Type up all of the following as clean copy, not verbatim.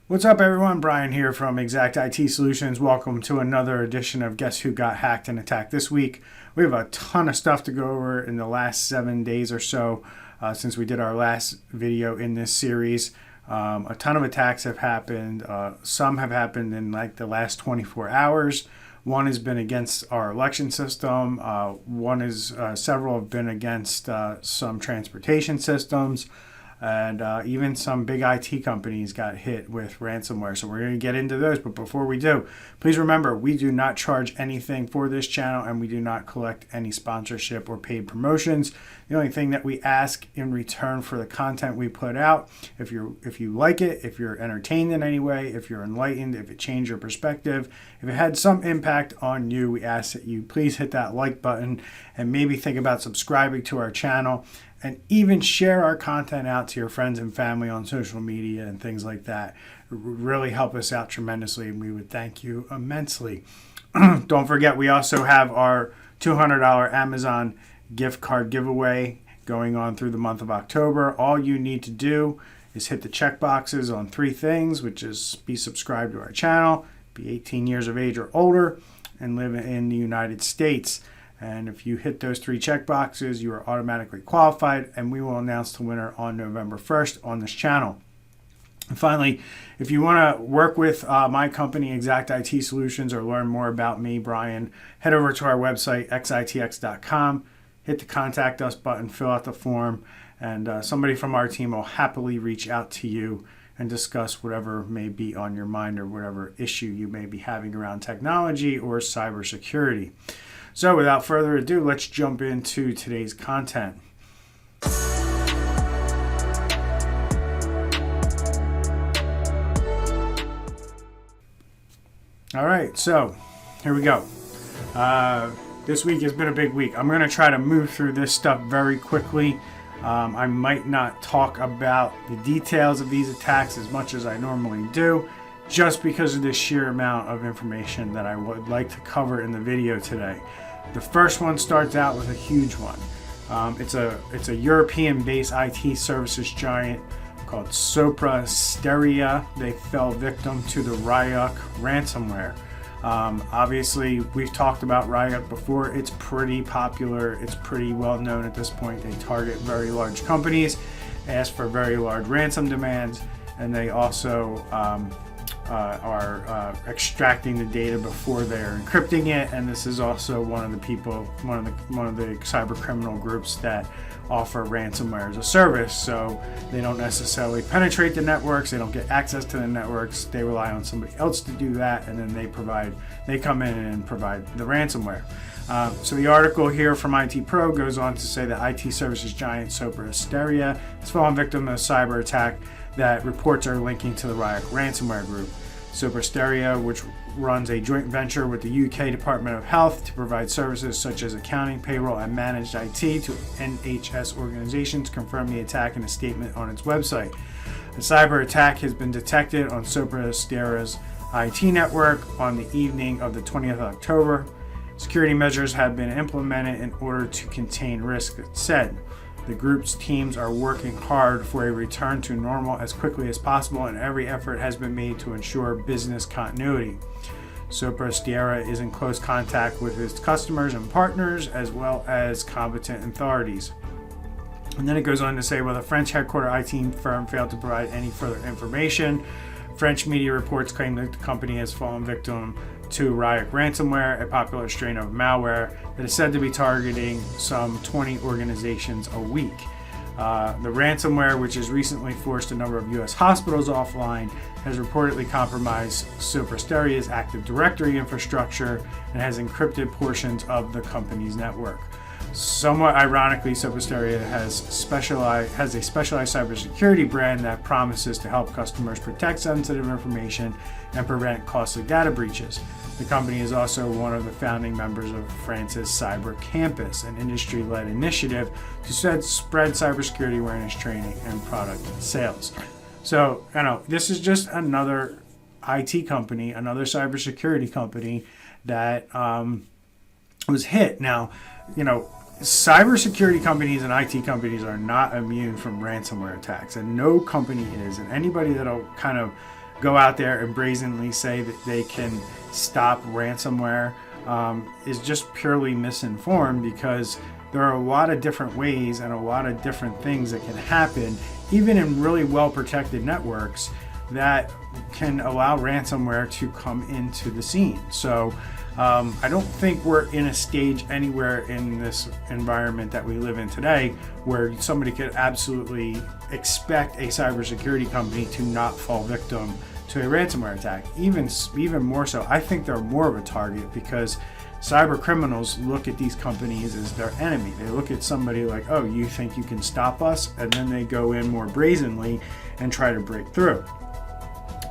What's up, everyone? Bryan here from Xact IT Solutions. Welcome to another edition of Guess Who Got Hacked and Attacked this week. We have a ton of stuff to go over in the last 7 days or so since we did our last video in this series. A ton of attacks have happened. Some have happened in like the last 24 hours. One has been against our election system. Several have been against some transportation systems. And even some big IT companies got hit with ransomware. So we're going to get into those. But before we do, please remember, we do not charge anything for this channel, and we do not collect any sponsorship or paid promotions. The only thing that we ask in return for the content we put out, if you like it, if you're entertained in any way, if you're enlightened, if it changed your perspective, if it had some impact on you, we ask that you please hit that like button and maybe think about subscribing to our channel. And even share our content out to your friends and family on social media and things like that. It would really help us out tremendously, and we would thank you immensely. Don't forget, we also have our $200 Amazon gift card giveaway going on through the month of October. All you need to do is hit the check boxes on 3 things, which is be subscribed to our channel, be 18 years of age or older, and live in the United States. And if you hit those 3 check boxes, you are automatically qualified, and we will announce the winner on November 1st on this channel. And finally, if you want to work with my company, Xact IT Solutions, or learn more about me, Bryan, head over to our website, xitx.com, hit the Contact Us button, fill out the form, and somebody from our team will happily reach out to you and discuss whatever may be on your mind or whatever issue you may be having around technology or cybersecurity. So without further ado, let's jump into today's content. All right, so here we go. This week has been a big week. I'm going to try to move through this stuff very quickly. I might not talk about the details of these attacks as much as I normally do, just because of the sheer amount of information that I would like to cover in the video today. The first one starts out with a huge one. It's a European-based IT services giant called Cybersecurity. They fell victim to the Ryuk ransomware. Obviously, we've talked about Ryuk before. It's pretty popular. It's pretty well known at this point. They target very large companies, ask for very large ransom demands, and they also are extracting the data before they're encrypting it. And this is also one of the cyber criminal groups that offer ransomware as a service. So they don't necessarily penetrate the networks, they don't get access to the networks, they rely on somebody else to do that, and then they come in and provide the ransomware. So the article here from IT Pro goes on to say that IT services giant Cybersecurity has fallen victim of a cyber attack that reports are linking to the Ryuk ransomware group. Cybersecurity, which runs a joint venture with the UK Department of Health to provide services such as accounting, payroll, and managed IT to NHS organizations, confirmed the attack in a statement on its website. A cyber attack has been detected on Cybersecurity's IT network on the evening of the 20th of October. Security measures have been implemented in order to contain risk, it said. The group's teams are working hard for a return to normal as quickly as possible, and every effort has been made to ensure business continuity. Cybersecurity is in close contact with its customers and partners, as well as competent authorities. And then it goes on to say, well, the French headquartered IT firm failed to provide any further information. French media reports claim that the company has fallen victim to Ryuk ransomware, a popular strain of malware that is said to be targeting some 20 organizations a week. The ransomware, which has recently forced a number of U.S. hospitals offline, has reportedly compromised Cybersecurity's Active Directory infrastructure and has encrypted portions of the company's network. Somewhat ironically, Cybersecurity has a specialized cybersecurity brand that promises to help customers protect sensitive information and prevent costly data breaches. The company is also one of the founding members of France's Cyber Campus, an industry-led initiative to spread cybersecurity awareness training and product sales. So, this is just another IT company, another cybersecurity company that was hit. Now, cybersecurity companies and IT companies are not immune from ransomware attacks, and no company is. And anybody that'll kind of go out there and brazenly say that they can stop ransomware is just purely misinformed, because there are a lot of different ways and a lot of different things that can happen, even in really well protected networks, that can allow ransomware to come into the scene. So I don't think we're in a stage anywhere in this environment that we live in today where somebody could absolutely expect a cybersecurity company to not fall victim to a ransomware attack. Even more so, I think they're more of a target, because cyber criminals look at these companies as their enemy. They look at somebody like, oh, you think you can stop us? And then they go in more brazenly and try to break through.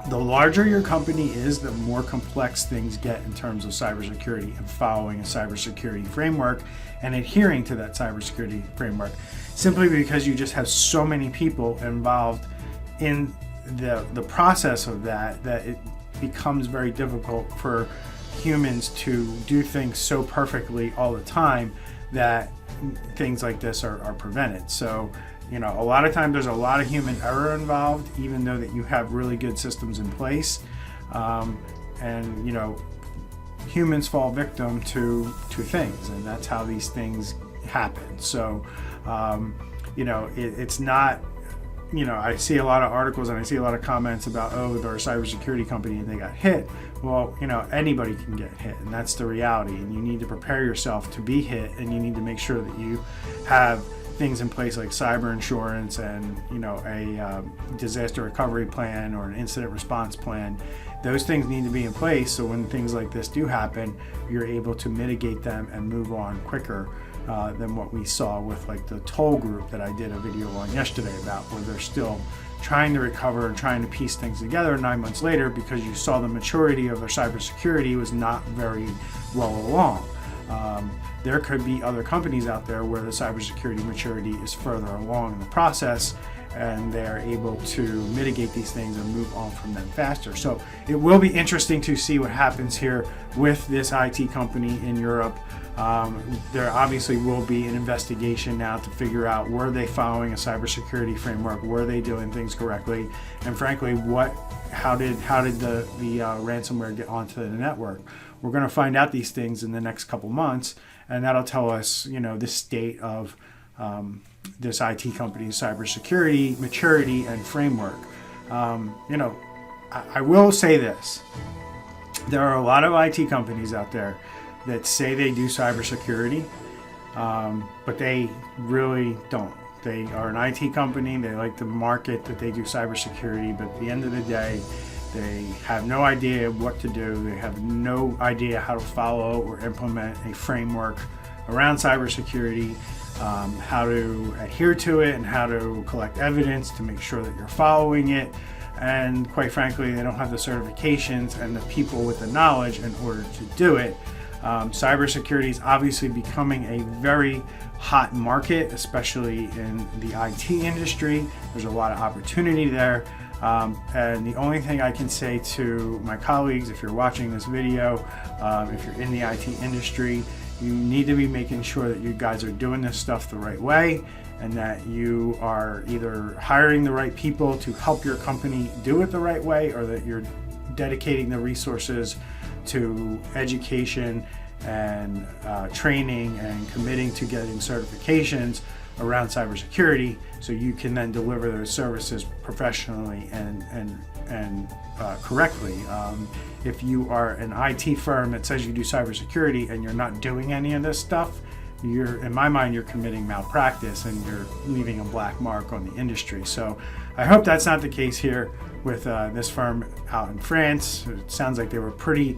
The larger your company is, the more complex things get in terms of cybersecurity and following a cybersecurity framework and adhering to that cybersecurity framework, simply because you just have so many people involved in the process of that it becomes very difficult for humans to do things so perfectly all the time that things like this are prevented. So, you know, a lot of times there's a lot of human error involved, even though that you have really good systems in place. And, you know, humans fall victim to things, and that's how these things happen. So, you know, it's not, you know, I see a lot of articles and I see a lot of comments about, oh, they're a cybersecurity company and they got hit. Well, you know, anybody can get hit, and that's the reality. And you need to prepare yourself to be hit, and you need to make sure that you have things in place like cyber insurance and, you know, a disaster recovery plan or an incident response plan. Those things need to be in place, so when things like this do happen, you're able to mitigate them and move on quicker than what we saw with like the toll group that I did a video on yesterday about, where they're still trying to recover and trying to piece things together 9 months later, because you saw the maturity of their cybersecurity was not very well along. There could be other companies out there where the cybersecurity maturity is further along in the process, and they're able to mitigate these things and move on from them faster. So it will be interesting to see what happens here with this IT company in Europe. There obviously will be an investigation now to figure out, were they following a cybersecurity framework? Were they doing things correctly? And frankly, how did the ransomware get onto the network? We're going to find out these things in the next couple months, and that'll tell us, you know, the state of this IT company's cybersecurity maturity and framework. You know, I will say this: there are a lot of IT companies out there that say they do cybersecurity, but they really don't. They are an IT company. They like to market that they do cybersecurity, but at the end of the day, they have no idea what to do. They have no idea how to follow or implement a framework around cybersecurity, how to adhere to it, and how to collect evidence to make sure that you're following it. And quite frankly, they don't have the certifications and the people with the knowledge in order to do it. Cybersecurity is obviously becoming a very hot market, especially in the IT industry. There's a lot of opportunity there. And the only thing I can say to my colleagues, if you're watching this video, if you're in the IT industry, you need to be making sure that you guys are doing this stuff the right way, and that you are either hiring the right people to help your company do it the right way, or that you're dedicating the resources to education and training and committing to getting certifications around cybersecurity, so you can then deliver those services professionally and correctly. If you are an IT firm that says you do cybersecurity and you're not doing any of this stuff, in my mind, you're committing malpractice and you're leaving a black mark on the industry. So I hope that's not the case here with this firm out in France. It sounds like they were pretty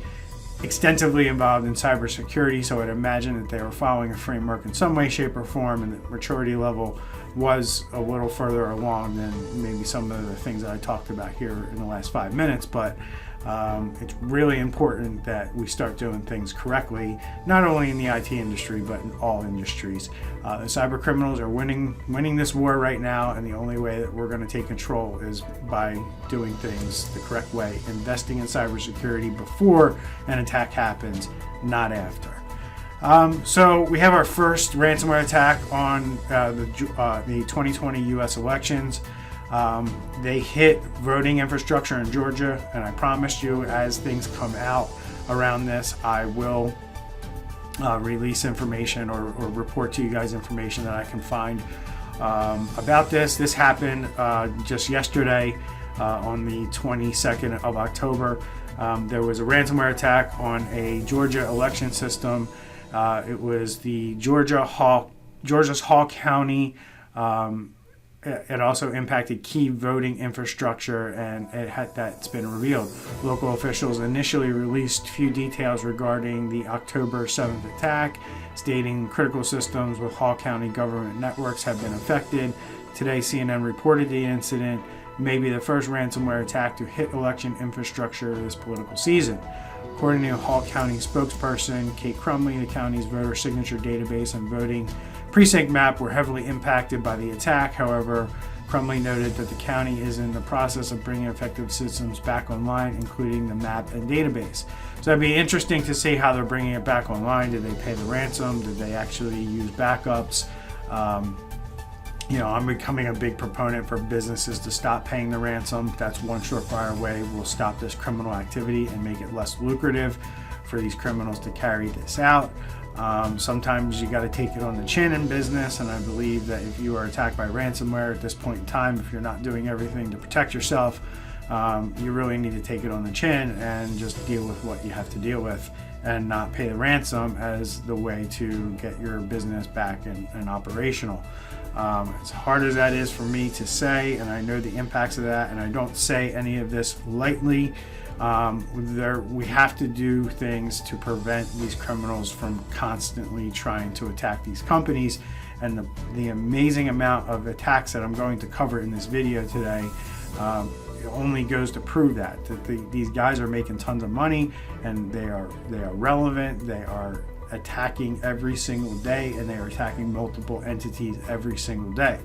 extensively involved in cybersecurity, so I'd imagine that they were following a framework in some way, shape, or form, and the maturity level was a little further along than maybe some of the things that I talked about here in the last 5 minutes. But it's really important that we start doing things correctly, not only in the IT industry, but in all industries. The cyber criminals are winning this war right now, and the only way that we're going to take control is by doing things the correct way, investing in cybersecurity before an attack happens, not after. So we have our first ransomware attack on the 2020 U.S. elections. They hit voting infrastructure in Georgia, and I promised you, as things come out around this, I will release information or report to you guys information that I can find about this. This happened just yesterday on the 22nd of October. There was a ransomware attack on a Georgia election system. It was the Georgia's Hall County. It also impacted key voting infrastructure, and that's been revealed. Local officials initially released few details regarding the October 7th attack, stating critical systems with Hall County government networks have been affected. Today, CNN reported the incident may be the first ransomware attack to hit election infrastructure this political season. According to Hall County spokesperson Kate Crumley, the county's voter signature database and voting precinct map were heavily impacted by the attack. However, Crumley noted that the county is in the process of bringing affected systems back online, including the map and database. So it'd be interesting to see how they're bringing it back online. Did they pay the ransom? Did they actually use backups? I'm becoming a big proponent for businesses to stop paying the ransom. That's one surefire way we'll stop this criminal activity and make it less lucrative for these criminals to carry this out. Sometimes you got to take it on the chin in business, and I believe that if you are attacked by ransomware at this point in time, if you're not doing everything to protect yourself, you really need to take it on the chin and just deal with what you have to deal with and not pay the ransom as the way to get your business back and operational. As hard as that is for me to say, and I know the impacts of that, and I don't say any of this lightly, we have to do things to prevent these criminals from constantly trying to attack these companies. And the amazing amount of attacks that I'm going to cover in this video today only goes to prove that these guys are making tons of money, and they are relevant. They are attacking every single day, and they are attacking multiple entities every single day.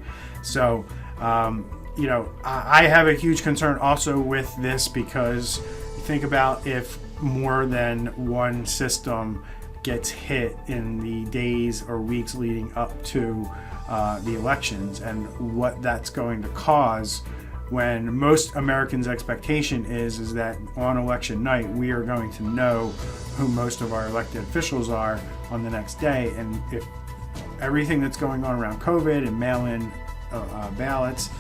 So I have a huge concern also with this, because think about if more than one system gets hit in the days or weeks leading up to the elections, and what that's going to cause, when most Americans' expectation is that on election night we are going to know who most of our elected officials are on the next day. And if everything that's going on around COVID and mail-in ballots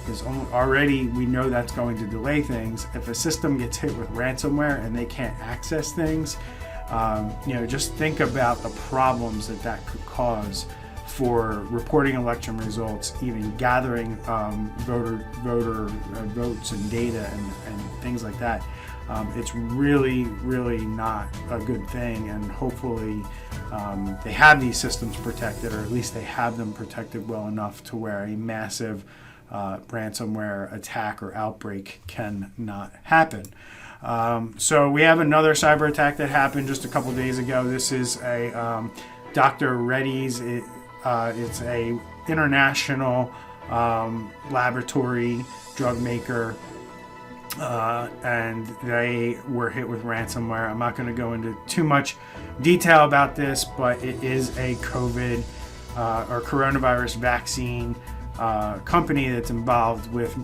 is already, we know that's going to delay things. If a system gets hit with ransomware and they can't access things, just think about the problems that could cause for reporting election results, even gathering voter votes and data and things like that. It's really, really not a good thing, and hopefully they have these systems protected, or at least they have them protected well enough to where a massive ransomware attack or outbreak cannot happen. So we have another cyber attack that happened just a couple days ago. This is a Dr. Reddy's. It's a international laboratory drug maker, and they were hit with ransomware. I'm not going to go into too much detail about this, but it is a COVID or coronavirus vaccine company that's involved with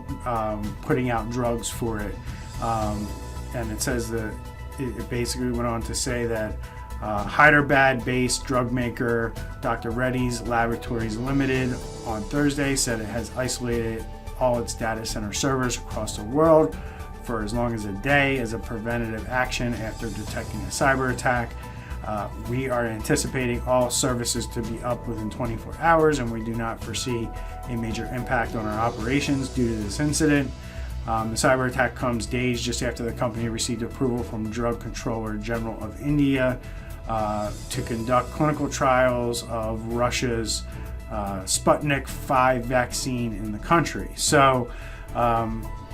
putting out drugs for it. And it says that it basically went on to say that Hyderabad-based drug maker Dr. Reddy's Laboratories Limited on Thursday said it has isolated all its data center servers across the world for as long as a day as a preventative action after detecting a cyber attack. We are anticipating all services to be up within 24 hours, and we do not foresee a major impact on our operations due to this incident. The cyber attack comes days just after the company received approval from Drug Controller General of India to conduct clinical trials of Russia's Sputnik 5 vaccine in the country. So,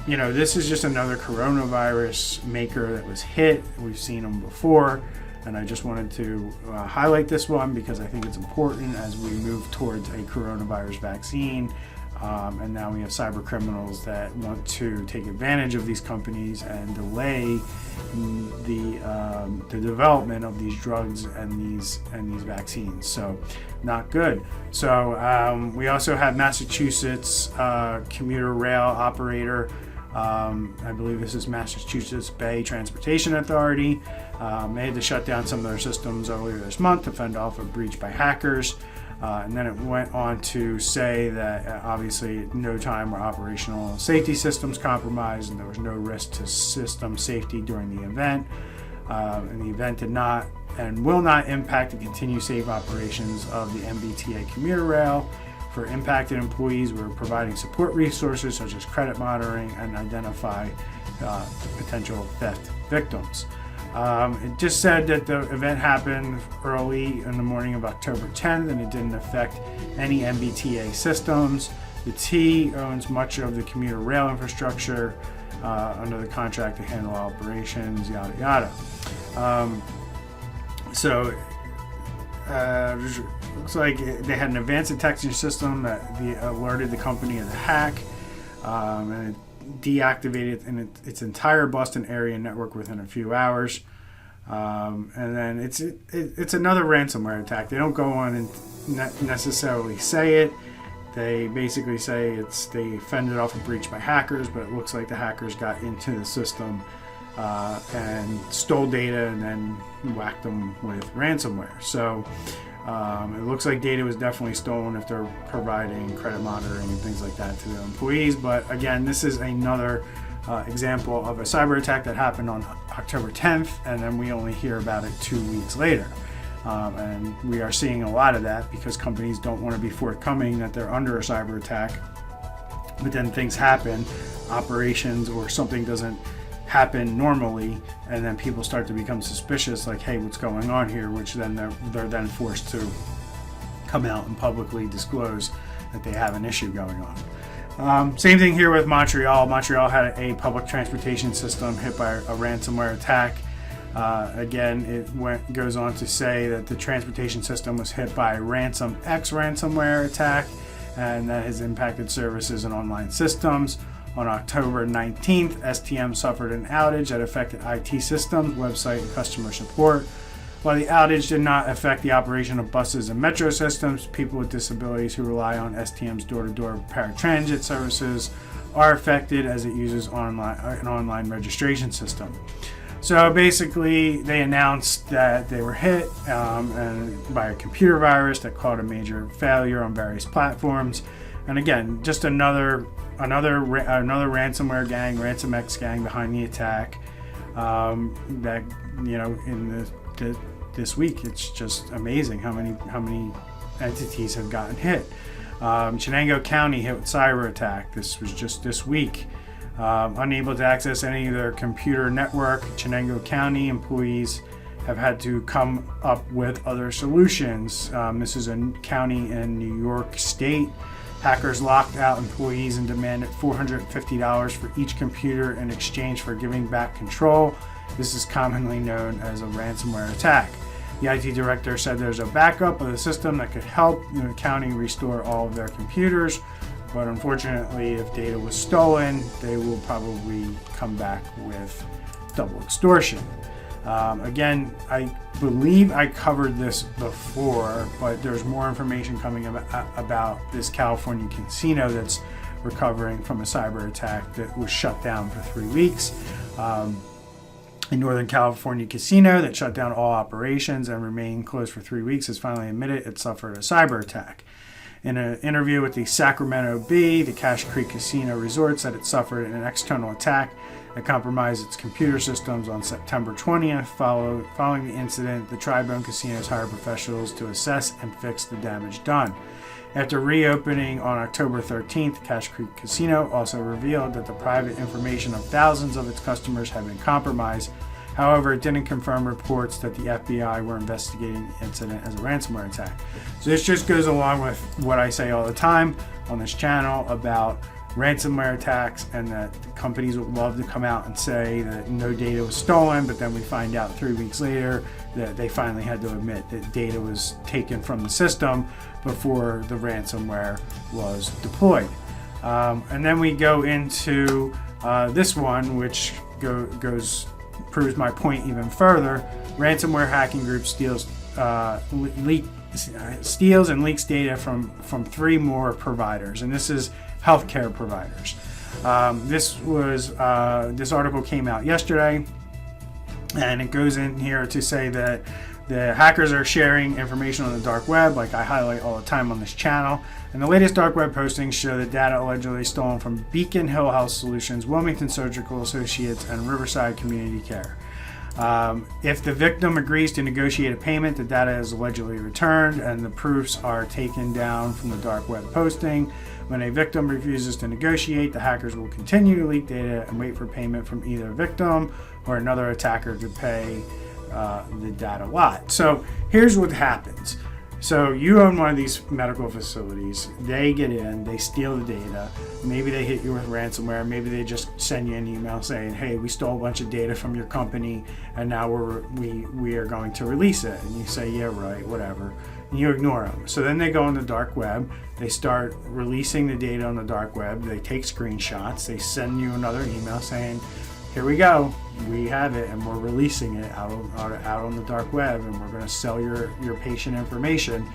this is just another coronavirus maker that was hit. We've seen them before, and I just wanted to highlight this one because I think it's important as we move towards a coronavirus vaccine. And now we have cyber criminals that want to take advantage of these companies and delay the development of these drugs and these vaccines. So, not good. So we also have Massachusetts commuter rail operator. I believe this is Massachusetts Bay Transportation Authority. They had to shut down some of their systems earlier this month to fend off a breach by hackers. And then it went on to say that obviously at no time were operational safety systems compromised and there was no risk to system safety during the event. And the event did not and will not impact the continued safe operations of the MBTA commuter rail. For impacted employees, we're providing support resources such as credit monitoring and identify potential theft victims. It just said that the event happened early in the morning of October 10th and it didn't affect any MBTA systems. The T owns much of the commuter rail infrastructure under the contract to handle operations, yada yada. Looks like they had an advanced detection system that alerted the company of the hack, and it deactivated its entire Boston area network within a few hours. And then it's another ransomware attack. They don't go on and necessarily say it. They basically say they fended off a breach by hackers, but it looks like the hackers got into the system and stole data and then whacked them with ransomware. So it looks like data was definitely stolen if they're providing credit monitoring and things like that to their employees. But again, this is another example of a cyber attack that happened on October 10th, and then we only hear about it 2 weeks later. And we are seeing a lot of that because companies don't want to be forthcoming that they're under a cyber attack, but then things happen, operations or something doesn't happen normally, and then people start to become suspicious, like, hey, what's going on here, which then they're then forced to come out and publicly disclose that they have an issue going on. Same thing here with Montreal. Montreal had a public transportation system hit by a ransomware attack. Again, it goes on to say that the transportation system was hit by a ransomware attack, and that has impacted services and online systems. On October 19th, STM suffered an outage that affected IT systems, website, and customer support. While the outage did not affect the operation of buses and metro systems, people with disabilities who rely on STM's door-to-door paratransit services are affected as it uses an online registration system. So basically, they announced that they were hit by a computer virus that caused a major failure on various platforms. And again, just another ransomware gang, RansomX gang behind the attack. That in this week, it's just amazing how many entities have gotten hit. Chenango County hit with cyber attack. This was just this week. Unable to access any of their computer network, Chenango County employees have had to come up with other solutions. This is a county in New York State. Hackers locked out employees and demanded $450 for each computer in exchange for giving back control. This is commonly known as a ransomware attack. The IT director said there's a backup of the system that could help the county restore all of their computers, but unfortunately, if data was stolen, they will probably come back with double extortion. Again, I believe I covered this before, but there's more information coming about this California casino that's recovering from a cyber attack that was shut down for 3 weeks. A Northern California casino that shut down all operations and remained closed for 3 weeks has finally admitted it suffered a cyber attack. In an interview with the Sacramento Bee, the Cache Creek Casino Resort said it suffered an external attack that compromised its computer systems on September 20th. Following the incident, the Tri-Bone Casinos hired professionals to assess and fix the damage done. After reopening on October 13th, Cache Creek Casino also revealed that the private information of thousands of its customers had been compromised. However, it didn't confirm reports that the FBI were investigating the incident as a ransomware attack. So this just goes along with what I say all the time on this channel about ransomware attacks, and that companies would love to come out and say that no data was stolen, but then we find out 3 weeks later that they finally had to admit that data was taken from the system before the ransomware was deployed. And then we go into this one, which proves my point even further. Ransomware hacking group steals and leaks data from 3 more providers, and this is healthcare providers. This article came out yesterday, and it goes in here to say that the hackers are sharing information on the dark web, like I highlight all the time on this channel. And the latest dark web postings show that data allegedly stolen from Beacon Hill Health Solutions, Wilmington Surgical Associates, and Riverside Community Care. If the victim agrees to negotiate a payment, the data is allegedly returned, and the proofs are taken down from the dark web posting. When a victim refuses to negotiate, the hackers will continue to leak data and wait for payment from either a victim or another attacker to pay the data lot. So here's what happens. So you own one of these medical facilities. They get in, they steal the data. Maybe they hit you with ransomware. Maybe they just send you an email saying, "Hey, we stole a bunch of data from your company, and now we are going to release it." And you say, "Yeah, right, whatever." And you ignore them. So then they go on the dark web. They start releasing the data on the dark web. They take screenshots. They send you another email saying, "Here we go. We have it, and we're releasing it out on the dark web, and we're going to sell your patient information."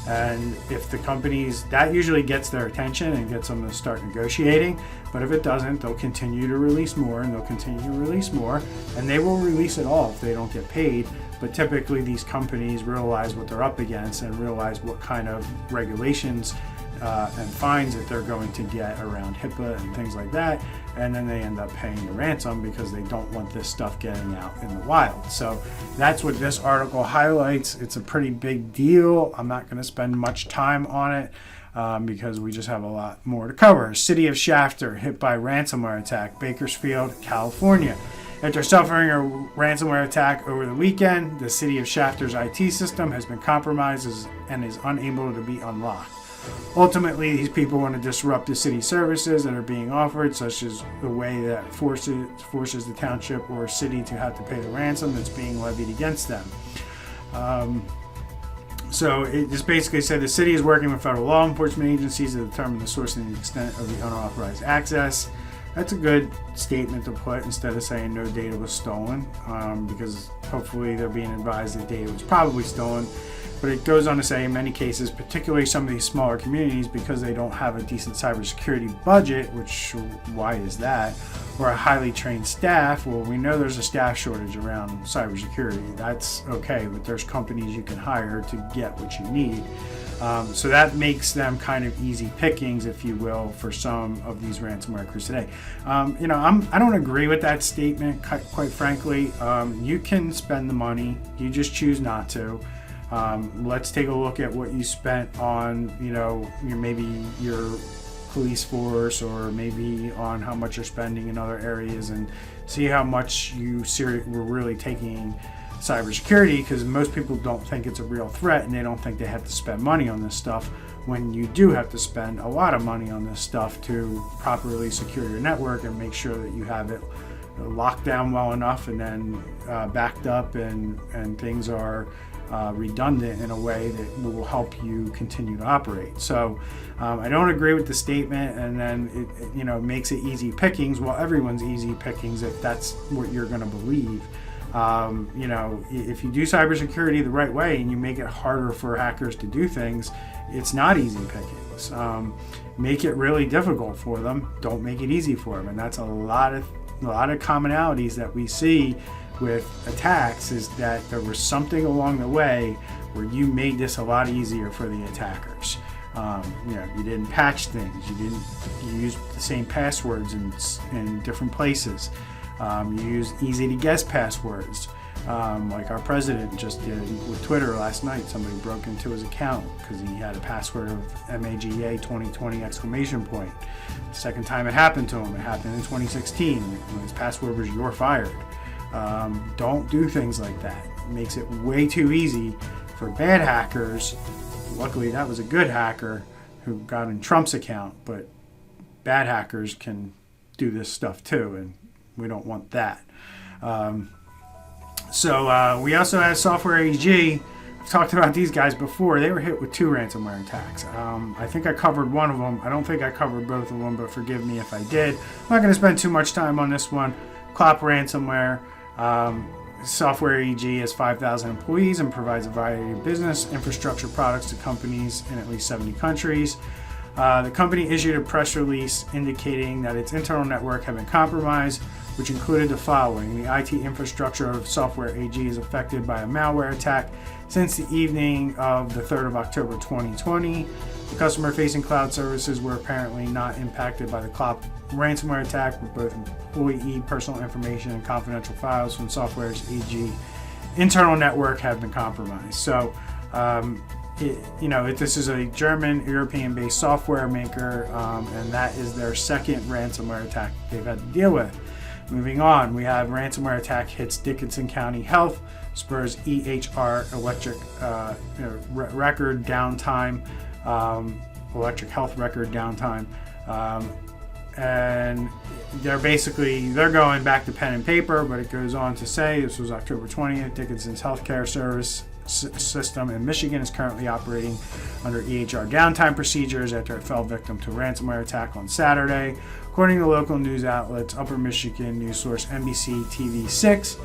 And if the companies, that usually gets their attention and gets them to start negotiating. But if it doesn't, they'll continue to release more, and they'll continue to release more, and they will release it all if they don't get paid. But typically these companies realize what they're up against and realize what kind of regulations and fines that they're going to get around HIPAA and things like that, and then they end up paying the ransom because they don't want this stuff getting out in the wild. So that's what this article highlights. It's a pretty big deal. I'm not going to spend much time on it because we just have a lot more to cover. City of Shafter hit by ransomware attack, Bakersfield, California. After suffering a ransomware attack over the weekend, the city of Shafter's IT system has been compromised and is unable to be unlocked. Ultimately, these people want to disrupt the city services that are being offered, such as the way that forces the township or city to have to pay the ransom that's being levied against them. So it just basically said the city is working with federal law enforcement agencies to determine the source and the extent of the unauthorized access. That's a good statement to put instead of saying no data was stolen, because hopefully they're being advised that data was probably stolen. But it goes on to say in many cases, particularly some of these smaller communities, because they don't have a decent cybersecurity budget, which why is that, or a highly trained staff. Well, we know there's a staff shortage around cybersecurity. That's okay, but there's companies you can hire to get what you need. So that makes them kind of easy pickings, if you will, for some of these ransomware crews today. I don't agree with that statement, quite frankly. You can spend the money, you just choose not to. Let's take a look at what you spent on, maybe your police force, or maybe on how much you're spending in other areas, and see how much you were really taking cybersecurity, because most people don't think it's a real threat, and they don't think they have to spend money on this stuff, when you do have to spend a lot of money on this stuff to properly secure your network and make sure that you have it locked down well enough, and then backed up, and things are redundant in a way that will help you continue to operate. So I don't agree with the statement, and then it makes it easy pickings. Well, everyone's easy pickings if that's what you're going to believe. If you do cybersecurity the right way and you make it harder for hackers to do things, it's not easy pickings. Make it really difficult for them. Don't make it easy for them, and that's a lot of commonalities that we see with attacks, is that there was something along the way where you made this a lot easier for the attackers. You didn't patch things. You used the same passwords in different places. You used easy to guess passwords, like our president just did with Twitter last night. Somebody broke into his account because he had a password of MAGA 2020 exclamation point. The second time it happened to him, it happened in 2016 when his password was "you're fired." Don't do things like that. It makes it way too easy for bad hackers. Luckily, that was a good hacker who got in Trump's account, but bad hackers can do this stuff too, and we don't want that. So we also had Software AG I've talked about these guys before. They were hit with 2 ransomware attacks. I think I covered one of them. I don't think I covered both of them, but forgive me if I did. I'm not going to spend too much time on this one. Clop ransomware. Software AG has 5,000 employees and provides a variety of business infrastructure products to companies in at least 70 countries. The company issued a press release indicating that its internal network had been compromised, which included the following. The IT infrastructure of Software AG is affected by a malware attack since the evening of the 3rd of October 2020. The customer-facing cloud services were apparently not impacted by the Clop ransomware attack, with both employee personal information and confidential files from Software's AG internal network have been compromised. So, this is a German, European-based software maker, and that is their second ransomware attack they've had to deal with. Moving on, we have ransomware attack hits Dickinson County Health, spurs EHR record downtime, electric health record downtime, and they're going back to pen and paper, but it goes on to say this was October 20th. Dickinson's healthcare service system in Michigan is currently operating under EHR downtime procedures after it fell victim to a ransomware attack on Saturday. According to local news outlets, Upper Michigan news source NBC TV6,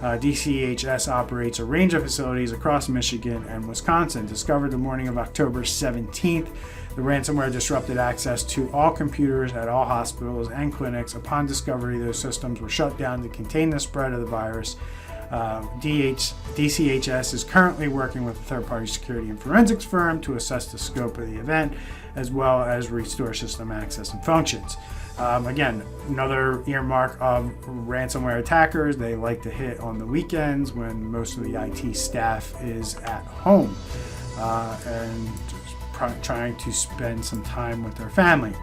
DCHS operates a range of facilities across Michigan and Wisconsin. Discovered the morning of October 17th, the ransomware disrupted access to all computers at all hospitals and clinics. Upon discovery, those systems were shut down to contain the spread of the virus. DCHS is currently working with a third-party security and forensics firm to assess the scope of the event, as well as restore system access and functions. Again, another earmark of ransomware attackers. They like to hit on the weekends when most of the IT staff is at home and trying to spend some time with their family.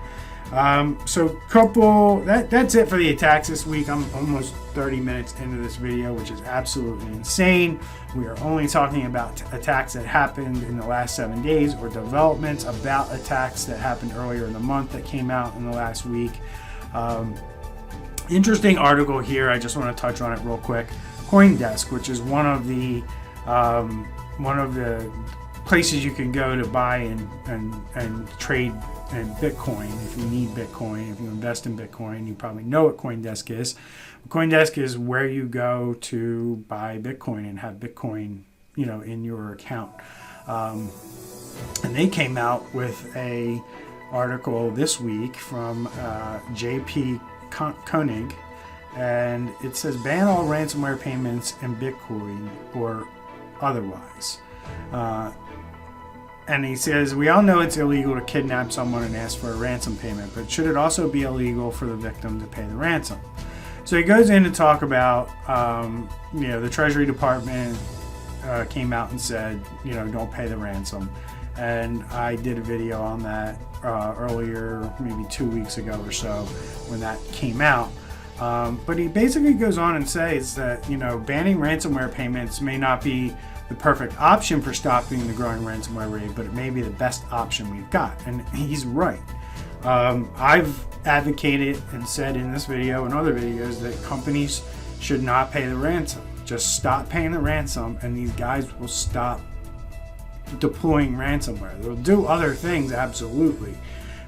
That's it for the attacks this week. I'm almost 30 minutes into this video, which is absolutely insane. We are only talking about attacks that happened in the last 7 days, or developments about attacks that happened earlier in the month that came out in the last week. Interesting article here. I just want to touch on it real quick. Coindesk, which is one of the places you can go to buy and trade in Bitcoin. If you need Bitcoin, if you invest in Bitcoin, you probably know what Coindesk is. Coindesk is where you go to buy Bitcoin and have Bitcoin, in your account. And they came out with a article this week from JP Koenig, and it says ban all ransomware payments in Bitcoin or otherwise. And he says, we all know it's illegal to kidnap someone and ask for a ransom payment, but should it also be illegal for the victim to pay the ransom? So he goes in to talk about, the Treasury Department came out and said, don't pay the ransom. And I did a video on that earlier, maybe 2 weeks ago or so, when that came out. But he basically goes on and says that, banning ransomware payments may not be the perfect option for stopping the growing ransomware rate, but it may be the best option we've got. And he's right. I've advocated and said in this video and other videos that companies should not pay the ransom. Just stop paying the ransom, and these guys will stop deploying ransomware. They'll do other things, absolutely,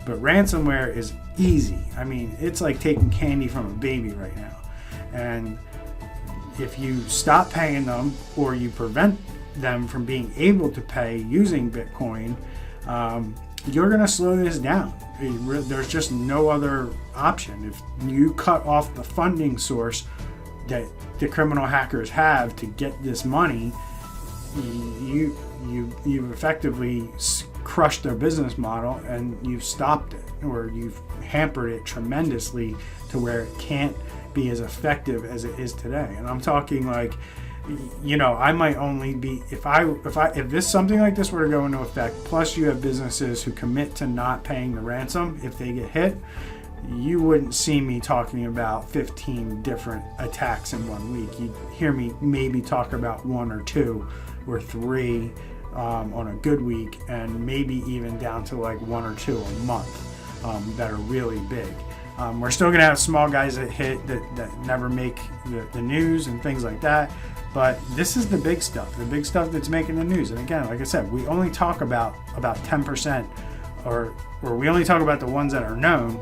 but ransomware is easy. I mean, it's like taking candy from a baby right now. And if you stop paying them, or you prevent them from being able to pay using Bitcoin, you're going to slow this down. There's just no other option. If you cut off the funding source that the criminal hackers have to get this money, you've effectively crushed their business model, and you've stopped it, or you've hampered it tremendously to where it can't be as effective as it is today. And I'm talking like, I might only be, if this something like this were to go into effect, plus you have businesses who commit to not paying the ransom if they get hit, you wouldn't see me talking about 15 different attacks in 1 week. You'd hear me maybe talk about 1 or 2 or 3 on a good week, and maybe even down to like 1 or 2 a month that are really big. We're still going to have small guys that hit that never make the news and things like that. But this is the big stuff that's making the news. And again, like I said, we only talk about 10%, or we only talk about the ones that are known,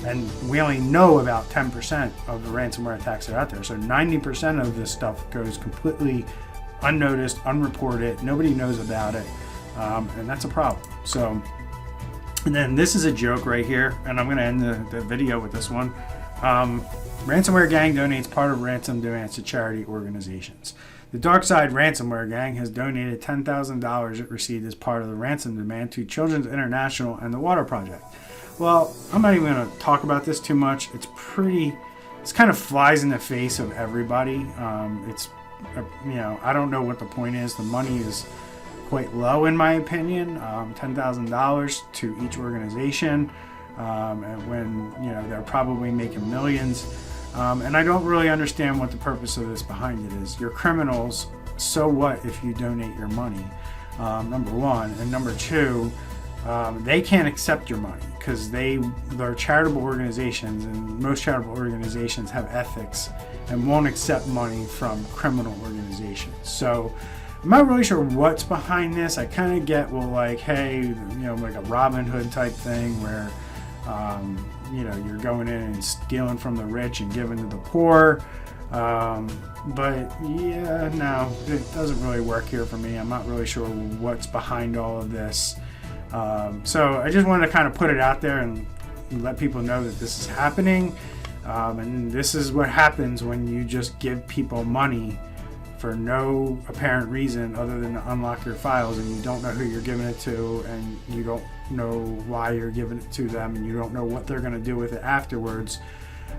and we only know about 10% of the ransomware attacks that are out there. So 90% of this stuff goes completely unnoticed, unreported. Nobody knows about it, and that's a problem. So, and then this is a joke right here, and I'm going to end the video with this one. Ransomware gang donates part of ransom demands to charity organizations. The Darkside Ransomware Gang has donated $10,000 it received as part of the ransom demand to Children's International and the Water Project. Well, I'm not even going to talk about this too much. It's kind of flies in the face of everybody. I don't know what the point is. The money is quite low in my opinion, $10,000 to each organization, and when they're probably making millions. And I don't really understand what the purpose of this behind it is. You're criminals, so what if you donate your money? Number one. And number two, they can't accept your money because they're charitable organizations, and most charitable organizations have ethics and won't accept money from criminal organizations. So I'm not really sure what's behind this. I kind of get, well, like, hey, like a Robin Hood type thing where you're going in and stealing from the rich and giving to the poor. But yeah, no, it doesn't really work here for me. I'm not really sure what's behind all of this. So I just wanted to kind of put it out there and let people know that this is happening. And this is what happens when you just give people money for no apparent reason other than to unlock your files, and you don't know who you're giving it to, and you don't know why you're giving it to them, and you don't know what they're going to do with it afterwards.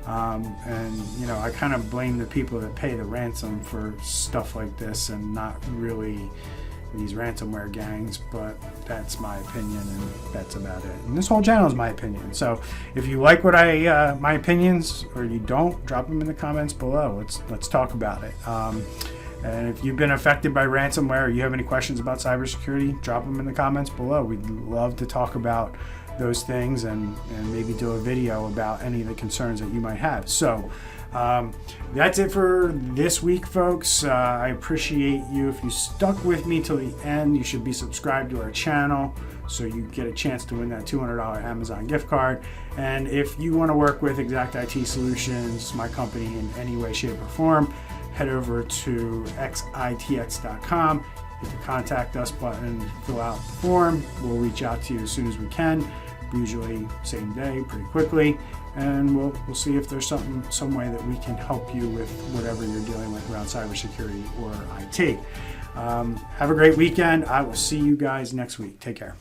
And I kind of blame the people that pay the ransom for stuff like this, and not really these ransomware gangs. But that's my opinion, and that's about it. And this whole channel is my opinion. So if you like what my opinions, or you don't, drop them in the comments below. Let's talk about it. And if you've been affected by ransomware, or you have any questions about cybersecurity, drop them in the comments below. We'd love to talk about those things and maybe do a video about any of the concerns that you might have. So that's it for this week, folks. I appreciate you. If you stuck with me till the end, you should be subscribed to our channel so you get a chance to win that $200 Amazon gift card. And if you want to work with Xact IT Solutions, my company, in any way, shape, or form, head over to xitx.com, hit the contact us button, fill out the form. We'll reach out to you as soon as we can, usually same day, pretty quickly, and we'll see if there's some way that we can help you with whatever you're dealing with around cybersecurity or IT. Have a great weekend. I will see you guys next week. Take care.